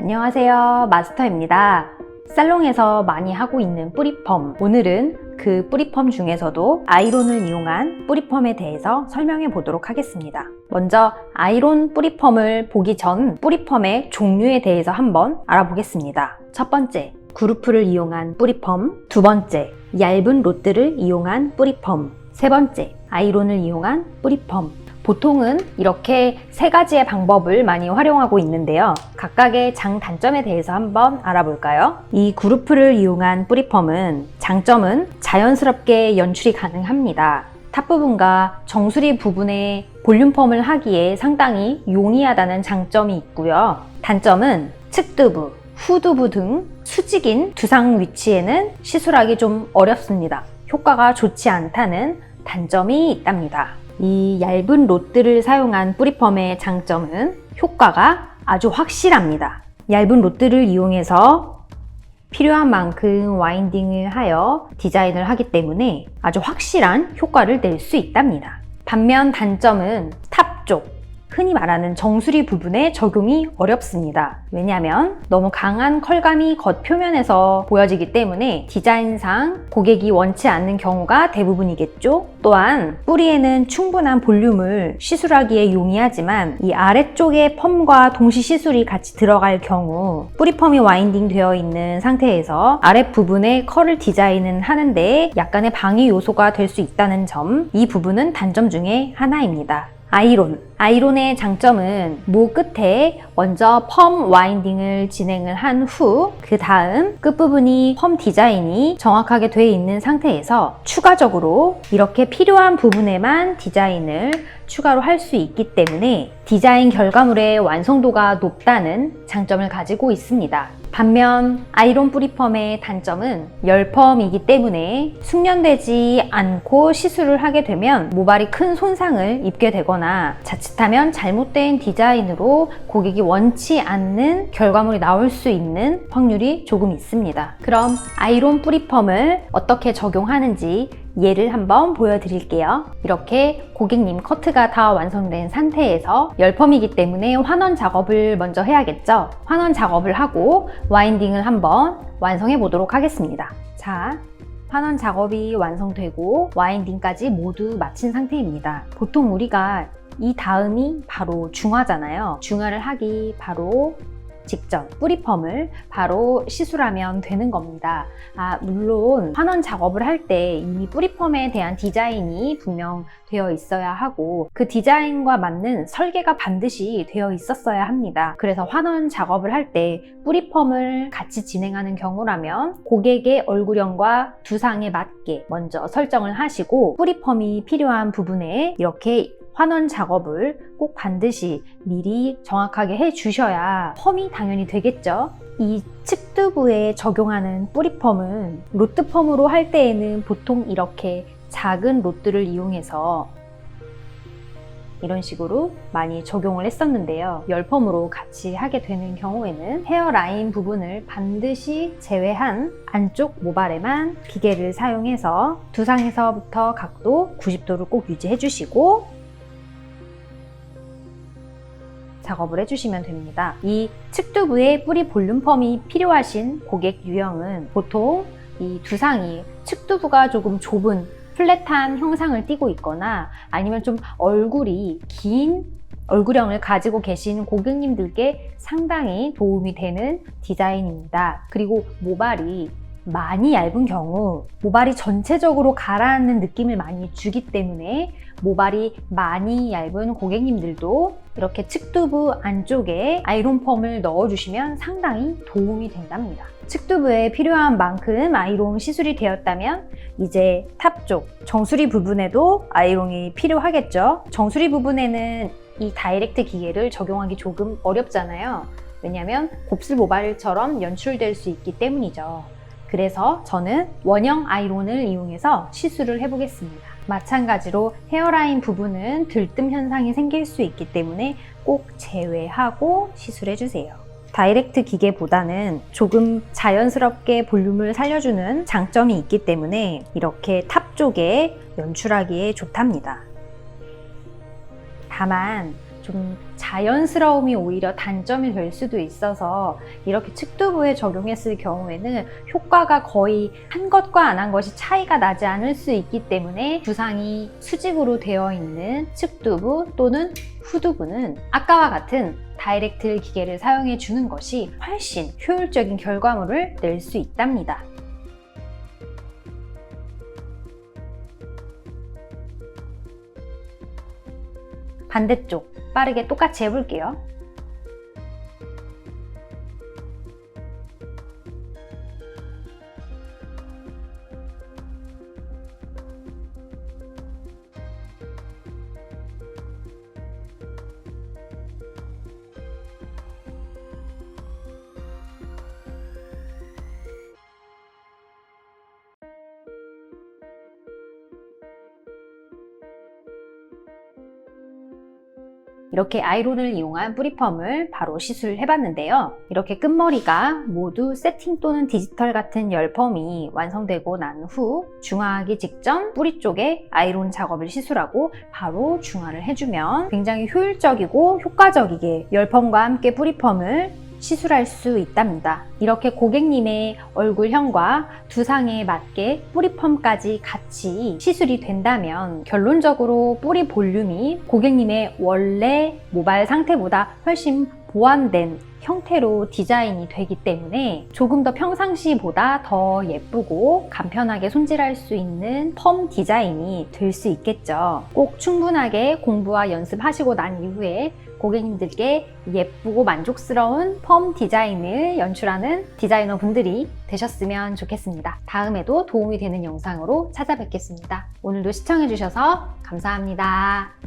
안녕하세요, 마스터입니다. 살롱에서 많이 하고 있는 뿌리펌, 오늘은 그 뿌리펌 중에서도 아이론을 이용한 뿌리펌에 대해서 설명해 보도록 하겠습니다. 먼저 아이론 뿌리펌을 보기 전 뿌리펌의 종류에 대해서 한번 알아보겠습니다. 첫 번째, 그루프를 이용한 뿌리펌. 두 번째, 얇은 로드를 이용한 뿌리펌. 세 번째, 아이론을 이용한 뿌리펌. 보통은 이렇게 세 가지의 방법을 많이 활용하고 있는데요. 각각의 장단점에 대해서 한번 알아볼까요? 이 그루프를 이용한 뿌리펌은 장점은 자연스럽게 연출이 가능합니다. 탑 부분과 정수리 부분에 볼륨펌을 하기에 상당히 용이하다는 장점이 있고요. 단점은 측두부, 후두부 등 수직인 두상 위치에는 시술하기 좀 어렵습니다. 효과가 좋지 않다는 단점이 있답니다. 이 얇은 로드를 사용한 뿌리펌의 장점은 효과가 아주 확실합니다. 얇은 로드를 이용해서 필요한 만큼 와인딩을 하여 디자인을 하기 때문에 아주 확실한 효과를 낼 수 있답니다. 반면 단점은 탑 쪽, 흔히 말하는 정수리 부분에 적용이 어렵습니다. 왜냐하면 너무 강한 컬감이 겉표면에서 보여지기 때문에 디자인상 고객이 원치 않는 경우가 대부분이겠죠. 또한 뿌리에는 충분한 볼륨을 시술하기에 용이하지만 이 아래쪽에 펌과 동시 시술이 같이 들어갈 경우 뿌리펌이 와인딩 되어 있는 상태에서 아랫부분에 컬을 디자인은 하는데 약간의 방해 요소가 될 수 있다는 점, 이 부분은 단점 중에 하나입니다. 아이론의 장점은 모 끝에 먼저 펌 와인딩을 진행을 한 후 그 다음 끝부분이 펌 디자인이 정확하게 되어 있는 상태에서 추가적으로 이렇게 필요한 부분에만 디자인을 추가로 할 수 있기 때문에 디자인 결과물의 완성도가 높다는 장점을 가지고 있습니다. 반면 아이론 뿌리펌의 단점은 열펌이기 때문에 숙련되지 않고 시술을 하게 되면 모발이 큰 손상을 입게 되거나 자칫하면 잘못된 디자인으로 고객이 원치 않는 결과물이 나올 수 있는 확률이 조금 있습니다. 그럼 아이론 뿌리펌을 어떻게 적용하는지 예를 한번 보여드릴게요. 이렇게 고객님 커트가 다 완성된 상태에서 열펌이기 때문에 환원 작업을 먼저 해야겠죠. 환원 작업을 하고 와인딩을 한번 완성해 보도록 하겠습니다. 자, 환원 작업이 완성되고 와인딩까지 모두 마친 상태입니다. 보통 우리가 이 다음이 바로 중화잖아요. 중화를 하기 바로 직전 뿌리펌을 바로 시술하면 되는 겁니다. 물론 환원 작업을 할 때 이미 뿌리펌에 대한 디자인이 분명 되어 있어야 하고 그 디자인과 맞는 설계가 반드시 되어 있었어야 합니다. 그래서 환원 작업을 할 때 뿌리펌을 같이 진행하는 경우라면 고객의 얼굴형과 두상에 맞게 먼저 설정을 하시고 뿌리펌이 필요한 부분에 이렇게 환원 작업을 꼭 반드시 미리 정확하게 해주셔야 펌이 당연히 되겠죠. 이 측두부에 적용하는 뿌리펌은 로드펌으로 할 때에는 보통 이렇게 작은 로드를 이용해서 이런 식으로 많이 적용을 했었는데요. 열펌으로 같이 하게 되는 경우에는 헤어라인 부분을 반드시 제외한 안쪽 모발에만 기계를 사용해서 두상에서부터 각도 90도를 꼭 유지해 주시고 작업을 해주시면 됩니다. 이 측두부에 뿌리 볼륨펌이 필요하신 고객 유형은 보통 이 두상이 측두부가 조금 좁은 플랫한 형상을 띠고 있거나 아니면 좀 얼굴이 긴 얼굴형을 가지고 계신 고객님들께 상당히 도움이 되는 디자인입니다. 그리고 모발이 많이 얇은 경우 모발이 전체적으로 가라앉는 느낌을 많이 주기 때문에 모발이 많이 얇은 고객님들도 이렇게 측두부 안쪽에 아이론펌을 넣어주시면 상당히 도움이 된답니다. 측두부에 필요한 만큼 아이론 시술이 되었다면 이제 탑 쪽 정수리 부분에도 아이론이 필요하겠죠. 정수리 부분에는 이 다이렉트 기계를 적용하기 조금 어렵잖아요. 왜냐하면 곱슬 모발처럼 연출될 수 있기 때문이죠. 그래서 저는 원형 아이론을 이용해서 시술을 해보겠습니다. 마찬가지로 헤어라인 부분은 들뜸 현상이 생길 수 있기 때문에 꼭 제외하고 시술해주세요. 다이렉트 기계보다는 조금 자연스럽게 볼륨을 살려주는 장점이 있기 때문에 이렇게 탑 쪽에 연출하기에 좋답니다. 다만 좀 자연스러움이 오히려 단점이 될 수도 있어서 이렇게 측두부에 적용했을 경우에는 효과가 거의 한 것과 안 한 것이 차이가 나지 않을 수 있기 때문에 두상이 수직으로 되어 있는 측두부 또는 후두부는 아까와 같은 다이렉트 기계를 사용해 주는 것이 훨씬 효율적인 결과물을 낼 수 있답니다. 반대쪽 빠르게 똑같이 해볼게요. 이렇게 아이론을 이용한 뿌리펌을 바로 시술을 해봤는데요. 이렇게 끝머리가 모두 세팅 또는 디지털 같은 열펌이 완성되고 난 후 중화하기 직전 뿌리 쪽에 아이론 작업을 시술하고 바로 중화를 해주면 굉장히 효율적이고 효과적이게 열펌과 함께 뿌리펌을 시술할 수 있답니다. 이렇게 고객님의 얼굴형과 두상에 맞게 뿌리펌까지 같이 시술이 된다면 결론적으로 뿌리 볼륨이 고객님의 원래 모발 상태보다 훨씬 보완된 형태로 디자인이 되기 때문에 조금 더 평상시보다 더 예쁘고 간편하게 손질할 수 있는 펌 디자인이 될 수 있겠죠. 꼭 충분하게 공부와 연습하시고 난 이후에 고객님들께 예쁘고 만족스러운 펌 디자인을 연출하는 디자이너 분들이 되셨으면 좋겠습니다. 다음에도 도움이 되는 영상으로 찾아뵙겠습니다. 오늘도 시청해주셔서 감사합니다.